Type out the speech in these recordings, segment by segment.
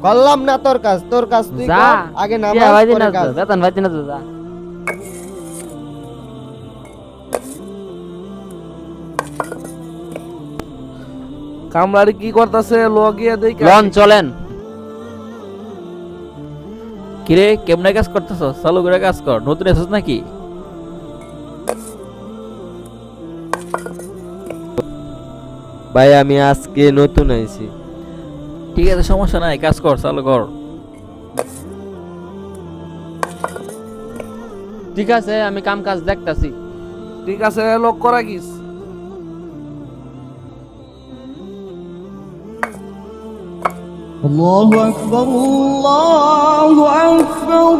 করলাম না তোর কাজ তুই যা কর আগে টিয়া নামাজ ভাইজি না পরে কাজ। বেতন ভাইজি না যা। কামলারি কি করতেছে লগিয়ে দেই লন চলেন। কিরে কেমনে কাজ করতেছ? চালু করে কাজ কর, নতুন এসেছ নাকি? ভাই আমি আজকে নতুন আইছি। ঠিক আছে সমস্যা নাই, কাজ কর, চালু কর। ঠিক আছে আমি কাম কাজ দেখতাছি। ঠিক আছে লক্ষ্য রাখিস। الله أكبر الله أكبر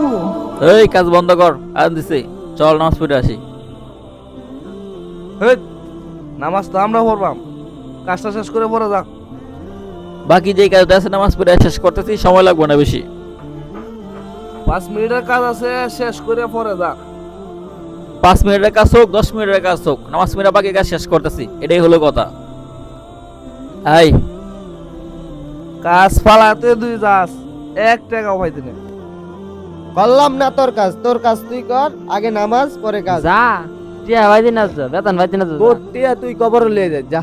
এই কাজ বন্ধ কর, আজ দিছি, চল নামাজ পড়ে আসি। হেৎ, নামাজ তো আমরা পড়বাম, কাজটা শেষ করে পড়ে যা। বাকি যে কাজটা আছে নামাজ পড়ে শেষ করতেছি, সময় লাগবে না বেশি। 5 মিনিটের কাজ আছে, শেষ করে পড়ে যা। 5 মিনিটের কাজ হোক 10 মিনিটের কাজ হোক, নামাজ পড়ে বাকি কাজ শেষ করতেছি, এটাই হলো কথা। এই কাজ ফালাতে দুই যাস, 1 টাকাও পাইতে না। করলাম না তোর কাজ তুই কর আগে নামাজ পরে কাজ। যা টিয়া ভাইজি না যা, বেতন ভাইজি না যা। তোর টিয়া তুই কবর লিয়ে যা।